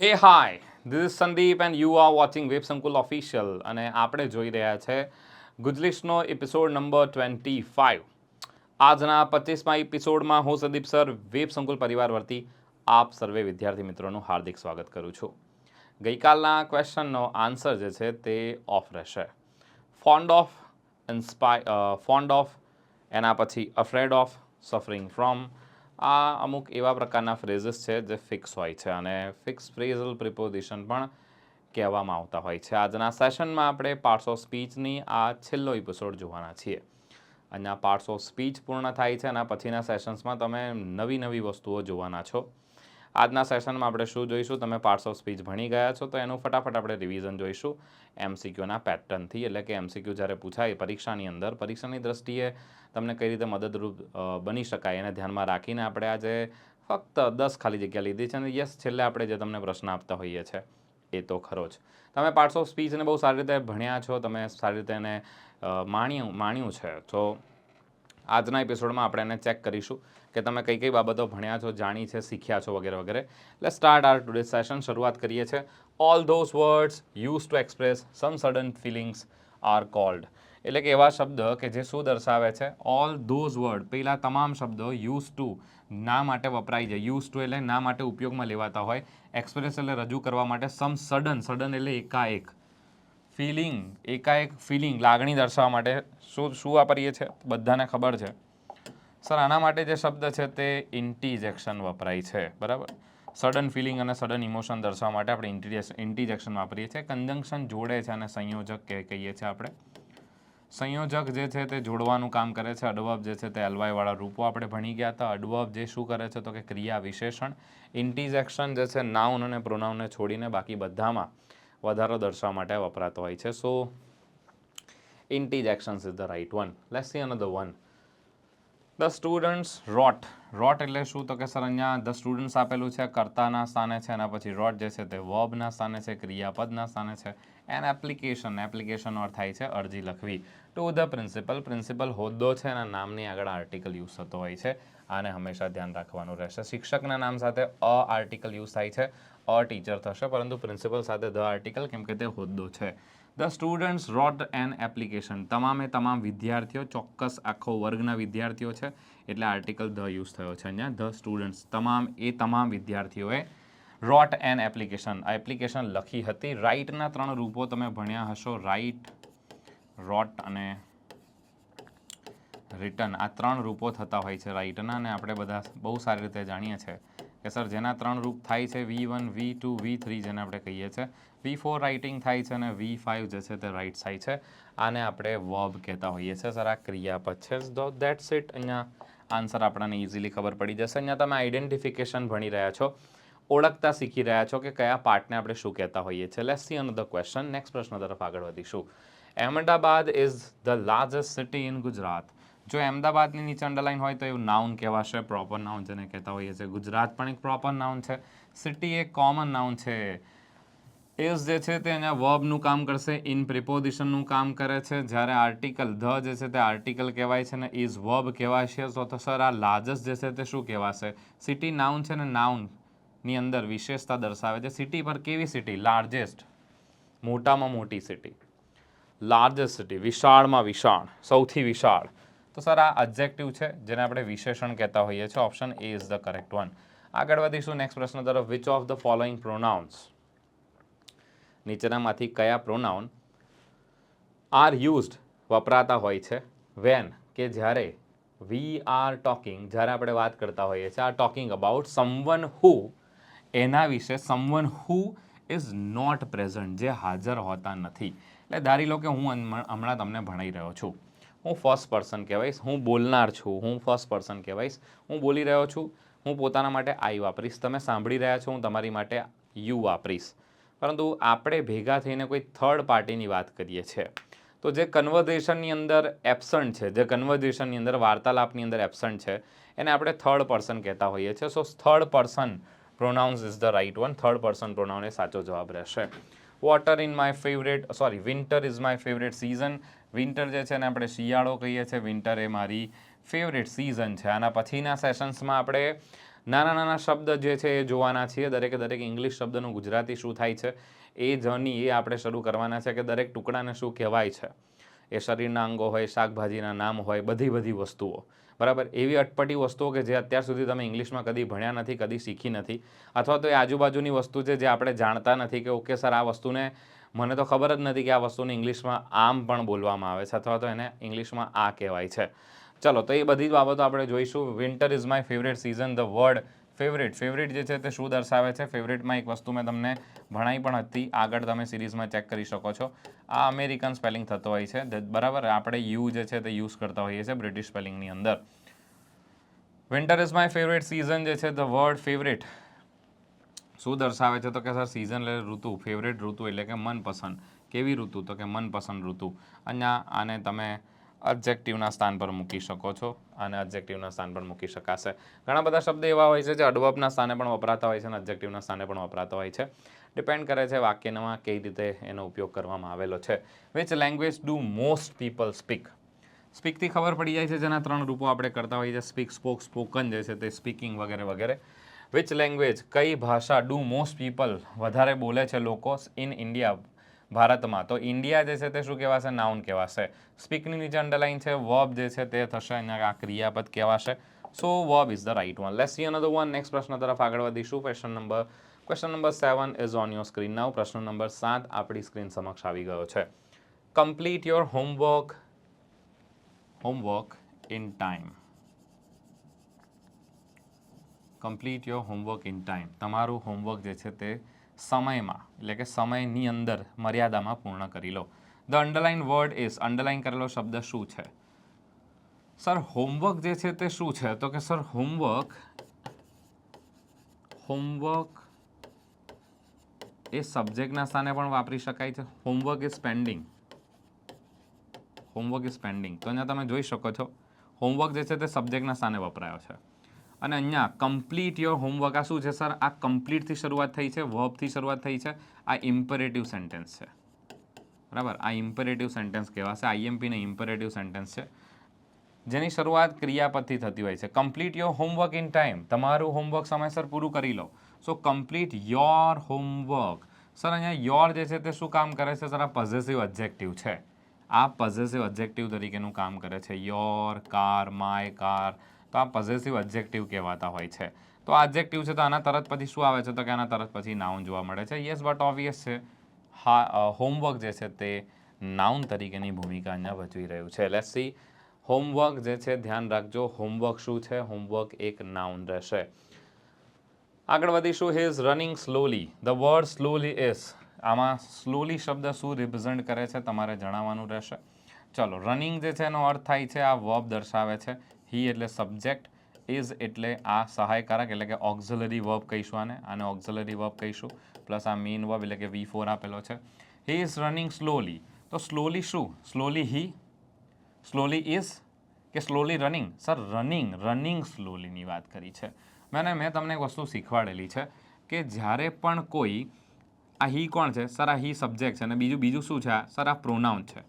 હે hi, this is Sandeep and you are watching Websankul official અને આપણે જોઈ રહ્યા છે ગુજલિશનો એપિસોડ નંબર 25. આજના 25મા એપિસોડમાં હું સંદીપ સર વેબસંકુલ પરિવાર વતી આપ સર્વે વિદ્યાર્થી મિત્રોનું હાર્દિક સ્વાગત કરું છું. ગઈકાલના ક્વેશ્ચનનો આન્સર જે છે તે ઓફ રહેશે. ફોન્ડ ઓફ એના પછી અફ્રેડ ઓફ, સફરિંગ ફ્રોમ, આ અમુક એવા પ્રકારના ફ્રેઝિસ છે જે ફિક્સ હોય છે અને ફિક્સ ફ્રેઝલ પ્રિપોઝિશન પણ કહેવામાં આવતા હોય છે. આજના સેશનમાં આપણે પાર્ટ્સ ઓફ સ્પીચની આ છેલ્લો એપિસોડ જોવાના છીએ. અહીંયા પાર્ટ્સ ઓફ સ્પીચ પૂર્ણ થાય છે અને પછીના સેશન્સમાં તમે નવી નવી વસ્તુઓ જોવાના છો. આજના સેશનમાં આપણે શું જોઈશું? તમે પાર્ટ્સ ઓફ સ્પીચ ભણી ગયા છો તો એનું ફટાફટ આપણે રિવિઝન જોઈશું એમસીક્યુના પેટર્નથી. એટલે કે એમસીક્યુ જ્યારે પૂછાય પરીક્ષાની અંદર, પરીક્ષાની દ્રષ્ટિએ તમને કઈ રીતે મદદરૂપ બની શકાય એને ધ્યાનમાં રાખીને આપણે આજે ફક્ત 10 ખાલી જગ્યા લીધી છે અને યસ, છેલ્લે આપણે જે તમને પ્રશ્ન આપતા હોઈએ છીએ એ તો ખરો જ. તમે પાર્ટ્સ ઓફ સ્પીચને બહુ સારી રીતે ભણ્યા છો, તમે સારી રીતે એને માણ્યું છે. તો આજના એપિસોડમાં આપણે એને ચેક કરીશું કે તમે કઈ કઈ બાબતો ભણ્યા છો, જાણી છે, શીખ્યા છો વગેરે વગેરે. Let's start our today session. શરૂઆત કરીએ છીએ. All those words use to express some sudden feelings are called. એટલે કે એવા શબ્દ કે જે શું દર્શાવે છે? ઓલ ધોઝ વર્ડ, પહેલાં તમામ શબ્દો યુઝ ટુ ના માટે વપરાય છે. યુઝ ટુ એટલે ના માટે ઉપયોગમાં લેવાતા હોય. એક્સપ્રેસ એટલે રજૂ કરવા માટે. સડન એટલે એકાએક. ફિલિંગ, એકાએક ફિલિંગ, લાગણી દર્શાવવા માટે શું વાપરીએ છીએ? બધાને ખબર છે સર. આના માટે જે શબ્દ છે તે ઇન્ટીજેક્શન વપરાય છે, બરાબર. સડન ફિલિંગ અને સડન ઇમોશન દર્શાવવા માટે આપણે ઇન્ટીજેક્શન વાપરીએ છીએ. કંજંક્શન જોડે છે અને સંયોજક કહીએ છીએ આપણે. સંયોજક જે છે તે જોડવાનું કામ કરે છે. અડવર્બ જે છે તે એલવાયવાળા રૂપો આપણે ભણી ગયા હતા. અડવર્બ જે શું કરે છે તો કે ક્રિયા વિશેષણ. ઇન્ટીજેક્શન જે છે નાઉન અને પ્રોનાઉનને છોડીને બાકી બધામાં વધારો દર્શાવવા માટે વપરાતો હોય છે. So interjections is the right one. Let's see another one. The students rote. Rote એટલે શું તો કે સર અહીંયા ધ સ્ટુડન્ટ્સ આપેલું છે, કર્તાના સ્થાને છે, એના પછી રોટ જે છે તે વર્બના સ્થાને છે, ક્રિયાપદના સ્થાને છે. એન એપ્લિકેશન અર્થ થાય છે અરજી લખવી. To the principal. પ્રિન્સિપલ હોદ્દો છે એના નામની આગળ આર્ટિકલ યુઝ થતો હોય છે. આને હંમેશા ધ્યાન રાખવાનું રહેશે. શિક્ષકના નામ સાથે આર્ટિકલ યુઝ થાય છે, ટીચર થશે, પરંતુ પ્રિન્સિપલ સાથે ધ આર્ટિકલ, કેમ કે તે હોદ્દો છે. The students wrote an application. તમામે તમામ વિદ્યાર્થીઓ, ચોક્કસ આખો વર્ગના વિદ્યાર્થીઓ છે એટલે આર્ટિકલ ધ યુઝ થયો છે અહીંયા. ધ સ્ટુડન્ટ્સ, તમામ વિદ્યાર્થીઓએ રોટ એન એપ્લિકેશન, આ એપ્લિકેશન લખી હતી. રાઇટના 3 રૂપો તમે ભણ્યા હશો. રાઇટ, રોટ અને રિટન. આ 3 રૂપો થતા હોય છે રાઇટના, અને આપણે બધા બહુ સારી રીતે જાણીએ છીએ કે સર જેના 3 રૂપ થાય છે V1, V2, V3 જેને આપણે કહીએ છીએ. V4 રાઇટિંગ થાય છે અને V5 જે છે તે રાઇટ થાય છે. આને આપણે વર્બ કહેતા હોઈએ છીએ. સર આ ક્રિયાપદ છે. That's it. અહીંયા આન્સર આપણને ઇઝીલી ખબર પડી જશે. અહીંયા તમે આઈડેન્ટિફિકેશન ભણી રહ્યા છો, ઓળખતા શીખી રહ્યા છો કે કયા પાર્ટને આપણે શું કહેતા હોઈએ છીએ. Let's see another question. Next પ્રશ્ન તરફ આગળ વધીશું. Ahmedabad is the largest city in Gujarat. જો અહેમદાબાદની નીચે અંડરલાઇન હોય તો એવું નાઉન કહેવાશે, પ્રોપર નાઉન જેને કહેતા હોઈએ છીએ. ગુજરાત પણ એક પ્રોપર નાઉન છે. સિટી એક કોમન નાઉન છે. ઇઝ જે છે તે અહીંયા વર્બનું કામ કરશે, ઇન પ્રિપોઝિશનનું કામ કરે છે. જ્યારે આર્ટિકલ ધ જે છે તે આર્ટિકલ કહેવાય છે ને ઇઝ વર્બ કહેવાય છે. તો સર આ લાર્જેસ્ટ જે છે તે શું કહેવાશે? સિટી નાઉન છે ને નાઉનની અંદર વિશેષતા દર્શાવે છે. સિટી પર કેવી સિટી? લાર્જેસ્ટ, મોટામાં મોટી સિટી. લાર્જેસ્ટ સિટી, વિશાળમાં વિશાળ, સૌથી વિશાળ. તો સર આ એડજેક્ટિવ છે જેને આપણે વિશેષણ કહેતા હોઈએ છીએ. Option A is the correct one. આગળ વધીશું નેક્સ્ટ પ્રશ્ન તરફ. Which of the following pronounce, નીચેનામાંથી કયા પ્રોનાઉન આર યુઝડ વપરાતા હોય છે વેન, કે જ્યારે વી આર ટોકિંગ, જ્યારે આપણે વાત કરતા હોઈએ છીએ, are talking about someone who, એના વિશે, someone who is not present, જે હાજર હોતા નથી. એટલે ધારી લો કે હું હમણાં તમને ભણાઈ રહ્યો છું, હું ફર્સ્ટ પર્સન કહેવાઈશ, હું બોલનાર છું, હું ફર્સ્ટ પર્સન કહેવાઈશ, હું બોલી રહ્યો છું, હું પોતાના માટે આઈ વાપરીશ, તમે સાંભળી રહ્યા છો, હું તમારી માટે યુ વાપરીશ. પરંતુ આપણે ભેગા થઈને કોઈ થર્ડ પાર્ટીની વાત કરીએ છીએ તો જે કન્વર્ઝેશનની અંદર એબસન્ટ છે, જે કન્વર્ઝેશનની અંદર વાર્તાલાપની અંદર એબસન્ટ છે, એને આપણે થર્ડ પર્સન કહેતા હોઈએ છીએ. So third person pronouns is the right one. Third person pronoun એ સાચો જવાબ રહેશે. Water in my favourite, winter is my favourite season. Winter જે છે એને આપણે શિયાળો કહીએ છીએ. વિન્ટર એ મારી ફેવરેટ સિઝન છે. આના પછીના સેશન્સમાં આપણે નાના નાના શબ્દ જે છે એ જોવાના છીએ. દરેકે દરેક ઇંગ્લિશ શબ્દનું ગુજરાતી શું થાય છે એ જર્ની એ આપણે શરૂ કરવાના છે કે દરેક ટુકડાને શું કહેવાય છે. એ શરીરના અંગો હોય, શાકભાજીના નામ હોય, બધી વસ્તુઓ, બરાબર. એવી અટપટી વસ્તુઓ કે જે અત્યાર સુધી તમે ઇંગ્લિશમાં કદી ભણ્યા નથી, કદી શીખી નથી, અથવા તો એ આજુબાજુની વસ્તુ છે જે આપણે જાણતા નથી કે ઓકે સર આ વસ્તુને મને તો ખબર જ નથી કે આ વસ્તુને ઇંગ્લિશમાં આમ પણ બોલવામાં આવે છે અથવા તો એને ઇંગ્લિશમાં આ કહેવાય છે. ચલો, તો એ બધી બાબતો આપણે જોઈશું. Winter is my favourite season. The word favourite જે છે તે શું દર્શાવે છે? ફેવરેટમાં એક વસ્તુ મેં તમને ભણાઈ પણ હતી, આગળ તમે સિરીઝમાં ચેક કરી શકો છો. આ અમેરિકન સ્પેલિંગ થતો હોય છે, બરાબર. આપણે યુ જે છે તે યુઝ કરતા હોઈએ છીએ બ્રિટિશ સ્પેલિંગની અંદર. Winter is my favourite season જે છે ધ વર્ડ ફેવરેટ શું દર્શાવે છે? તો કે સર સિઝન એટલે ઋતુ, ફેવરેટ ઋતુ એટલે કે મનપસંદ. કેવી ઋતુ? તો કે મનપસંદ ઋતુ. અહીંયા આને તમે એડજેક્ટિવના સ્થાન પર મૂકી શકો છો અને એડજેક્ટિવના સ્થાન પર મૂકી શકાશે. ઘણા બધા શબ્દ એવા હોય છે જે એડવર્બના સ્થાને પણ વપરાતા હોય છે અને એડજેક્ટિવના સ્થાને પણ વપરાતા હોય છે. ડિપેન્ડ કરે છે વાક્યમાં કઈ રીતે એનો ઉપયોગ કરવામાં આવેલો છે. Which language do most people speak? સ્પીકથી ખબર પડી જાય છે, જેના 3 રૂપો આપણે કરતા હોઈએ છીએ. સ્પીક, સ્પોક, સ્પોકન જે છે તે સ્પીકિંગ વગેરે વગેરે. વિચ લેંગ્વેજ, કઈ ભાષા, ડુ મોસ્ટ પીપલ વધારે બોલે છે લોકો ઇન ઇન્ડિયા, ભારતમાં? તો ઇન્ડિયા જે છે તે શું કહેવાશે? નાઉન કહેવાશે. સ્પીકની નીચે અંડરલાઇન છે, વર્બ જે છે તે થશે અહીંયા આ ક્રિયાપદ કહેવાશે. So verb is the right one. Let's see another one. Next પ્રશ્ન તરફ આગળ વધીશું. Question number 7 is on your screen now. પ્રશ્ન નંબર 7 આપણી સ્ક્રીન સમક્ષ આવી ગયો છે. Complete your homework in time. Complete your homework in time. તમારું હોમવર્ક જે છે તે સમયમાં, એટલે કે સમયની અંદર, મર્યાદામાં પૂર્ણ કરી લો. The underline word is, underline કરેલો શબ્દ શું છે? સર હોમવર્ક જે છે તે શું છે? તો કે સર હોમવર્ક એ સબ્જેક્ટના સ્થાને પણ વાપરી શકાય છે. Homework is pending. તો અહીંયા તમે જોઈ શકો છો હોમવર્ક જે છે તે સબ્જેક્ટના સ્થાને વપરાયો છે. અને અહીંયા કમ્પ્લીટ યોર હોમવર્ક આ શું છે સર? આ કમ્પ્લીટથી શરૂઆત થઈ છે, વર્બથી શરૂઆત થઈ છે. આ ઇમ્પરેટિવ સેન્ટેન્સ છે, બરાબર. આ ઇમ્પરેટિવ સેન્ટેન્સ કહેવાશે. આઈએમપી ને ઇમ્પરેટિવ સેન્ટેન્સ છે, જેની શરૂઆત ક્રિયાપદથી થતી હોય છે. Complete your homework in time. તમારું હોમવર્ક સમયસર પૂરું કરી લો. સો કમ્પ્લીટ યોર હોમવર્ક. સર અહીંયા યોર જે છે તે શું કામ કરે છે સર? આ પોઝેસિવ એડજેક્ટિવ છે. આ પોઝેસિવ એડજેક્ટિવ તરીકેનું કામ કરે છે. યોર, કાર, માય કાર, તો આ પોઝેસિવ એડજેક્ટિવ કહેવાતા હોય છે. તો આ એડજેક્ટિવ છે તો આના તરત પછી શું આવે છે? તો કે આના તરત પછી નાઉન જોવા મળે છે. યસ, બટ ઓબ્વિયસ છે. હા, હોમવર્ક જે છે તે નાઉન તરીકેની ભૂમિકા અહીંયા ભજવી રહ્યું છે. Let's see. હોમવર્ક જે છે, ધ્યાન રાખજો, હોમવર્ક શું છે? હોમવર્ક એક નાઉન રહેશે. આગળ વધીશું. He is running slowly. The word slowly is, આમાં સ્લોલી શબ્દ શું રિપ્રેઝન્ટ કરે છે તમારે જણાવવાનું રહેશે. ચલો, રનિંગ જે છે એનો અર્થ થાય છે, આ વર્બ દર્શાવે છે. હી એટલે સબ્જેક્ટ, ઇઝ એટલે આ સહાયકારક એટલે કે ઓક્ઝિલરી વર્બ કહીશું આને ઓક્ઝિલરી વર્બ કહીશું. પ્લસ આ મેઇન વર્બ એટલે કે V4 આપેલો છે. He is running slowly. તો સ્લોલી શું? સ્લોલી હી, સ્લોલી ઇઝ કે સ્લોલી રનિંગ? સર રનિંગ સ્લોલીની વાત કરી છે. મેં તમને એક વસ્તુ શીખવાડેલી છે કે જ્યારે પણ કોઈ, આ હી કોણ છે સર? આ હી સબ્જેક્ટ છે અને બીજું શું છે? સર આ પ્રોનાઉન છે.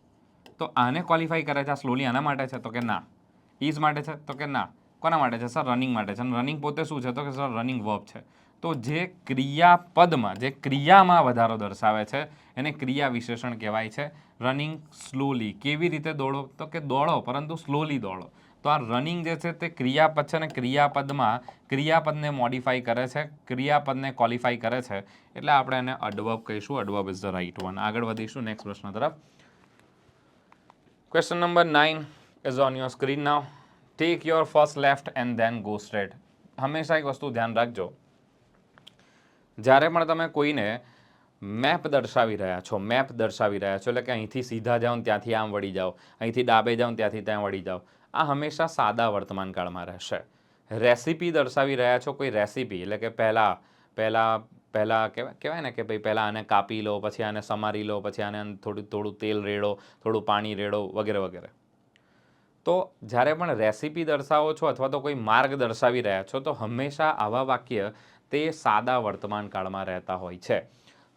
તો આને ક્વોલિફાય કરે છે. આ સ્લોલી આના માટે છે? તો કે ના. ઇઝ માટે છે? તો કે ના. કોના માટે છે સર? રનિંગ માટે છે. અને રનિંગ પોતે શું છે? તો કે સર રનિંગ વર્બ છે. તો જે ક્રિયાપદમાં, જે ક્રિયામાં વધારો દર્શાવે છે એને ક્રિયા વિશેષણ કહેવાય છે. Running slowly. કેવી રીતે દોડો? તો કે દોડો પરંતુ સ્લોલી દોડો. તો આ રનિંગ જે છે તે ક્રિયાપદ છે અને ક્રિયાપદમાં ક્રિયાપદને મોડિફાઈ કરે છે, ક્રિયાપદને ક્વોલિફાઈ કરે છે, એટલે આપણે એને એડવર્બ કહીશું. Adverb is the right one. આગળ વધીશું નેક્સ્ટ પ્રશ્ન તરફ. Question number 9 is on your screen now. Take your first left and then go straight. હંમેશા એક વસ્તુ ધ્યાન રાખજો, જ્યારે પણ તમે કોઈને મેપ દર્શાવી રહ્યા છો એટલે કે અહીંથી સીધા જાઓ ત્યાંથી આમ વળી જાઓ, અહીંથી ડાબે જાઓ ત્યાંથી ત્યાં વળી જાઓ, આ હંમેશા સાદા વર્તમાન કાળમાં રહેશે. રેસીપી દર્શાવી રહ્યા છો, કોઈ રેસીપી એટલે કે પહેલાં કહેવાય ને કે ભાઈ પહેલાં આને કાપી લો, પછી આને સમારી લો, પછી આને થોડું તેલ રેડો, થોડું પાણી રેડો વગેરે વગેરે. તો જ્યારે પણ રેસીપી દર્શાવો છો અથવા તો કોઈ માર્ગ દર્શાવી રહ્યા છો તો હંમેશા આવા વાક્ય તે સાદા વર્તમાન કાળમાં રહેતા હોય છે.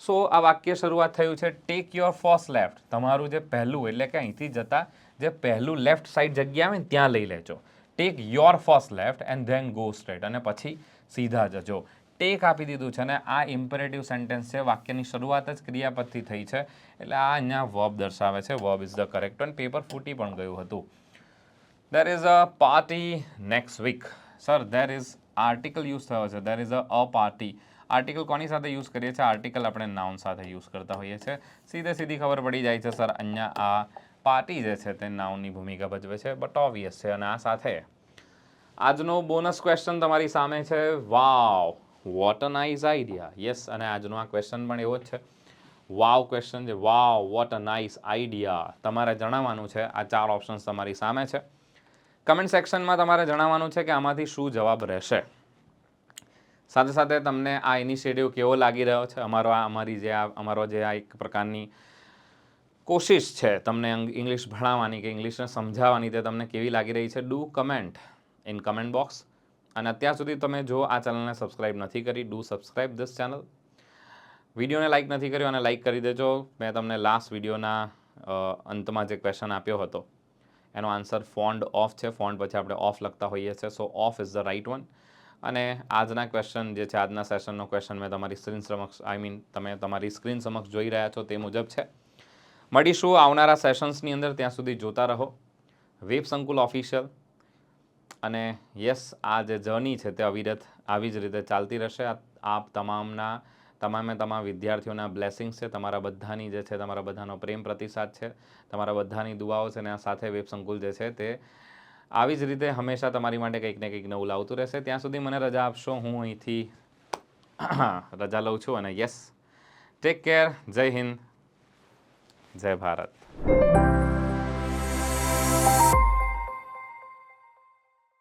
સો આ વાક્ય શરૂઆત થયું છે ટેક યોર ફર્સ્ટ લેફ્ટ. તમારું જે પહેલું એટલે કે અહીંથી જતા જે પહેલું લેફ્ટ સાઈડ જગ્યા આવે ને ત્યાં લઈ લેજો. Tech your first left and then go straight, અને પછી સીધા જજો. ટેક આપી દીધું છે ને આ ઇમ્પેરેટિવ સેન્ટેન્સ છે, વાક્યની શરૂઆત જ ક્રિયાપદથી થઈ છે, એટલે આ અહીંયા વર્બ દર્શાવે છે. Verb is the correct one. Paper ફૂટી પણ ગયું હતું. There is a party next week. Sir there is article use થયો છે. there is a party. Article કોની સાથે યુઝ કરીએ છીએ? આર્ટિકલ આપણે નાઉન સાથે યુઝ કરતા હોઈએ છીએ. સીધી ખબર પડી જાય છે સર અહીંયા આ પાર્ટી જે છે તે નાઉનની ભૂમિકા ભજવે છે, બટ ઓબ્વિયસ છે. અને આ સાથે આજનો બોનસ ક્વેશ્ચન તમારી સામે છે. Wow, what a nice idea. Yes, અને આજનો આ ક્વેશ્ચન પણ એવો જ છે. વાવ ક્વેશ્ચન છે. Wow, what a nice idea. તમારે જણાવવાનું છે. આ 4 ઓપ્શન્સ તમારી સામે છે. કમેન્ટ સેક્શનમાં તમારે જણાવવાનું છે કે આમાંથી શું જવાબ રહેશે. સાથે સાથે તમને આ ઇનિશિયેટિવ કેવો લાગી રહ્યો છે? અમારો જે આ એક પ્રકારની કોશિશ છે તમને ઇંગ્લિશ ભણાવવાની કે ઇંગ્લિશને સમજાવવાની, તે તમને કેવી લાગી રહી છે? Do comment in comment box. અને અત્યાર સુધી તમે જો આ ચેનલને સબસ્ક્રાઇબ નથી કરી, ડુ સબસ્ક્રાઇબ ધીસ ચેનલ. વિડીયોને લાઇક નથી કર્યો અને લાઇક કરી દેજો. મેં તમને લાસ્ટ વિડીયોના અંતમાં જે ક્વેશ્ચન આપ્યો હતો એનો આન્સર ફોન્ડ ઓફ છે. ફોન્ડ પછી આપણે ઓફ લખતા હોઈએ છીએ, so of is the right one. અને આજના ક્વેશ્ચન જે છે, આજના સેશનનો ક્વેશ્ચન મેં તમારી સ્ક્રીન સમક્ષ તમે તમારી સ્ક્રીન સમક્ષ જોઈ રહ્યા છો તે મુજબ છે. મળીશું આવનારા સેશન્સની અંદર. ત્યાં સુધી જોતા રહો વેબ સંકુલ ઓફિશિયલ. અને યસ, આ જે જર્ની છે તે અવિરત આવી જ રીતે ચાલતી રહેશે. આપ તમામ વિદ્યાર્થીઓના બ્લેસિંગ્સ છે, તમારા બધાની જે છે, તમારા બધાનો પ્રેમ પ્રતિસાદ છે, તમારા બધાની દુઆઓ છે, અને આ સાથે વેબ સંકુલ જે છે તે આવી જ રીતે હંમેશા તમારી માટે કંઈક ને કંઈક નવું લાવતું રહેશે. ત્યાં સુધી મને રજા આપશો. હું અહીંથી રજા લઉં છું. અને યસ, ટેક કેર. જય હિન્દ, જય ભારત.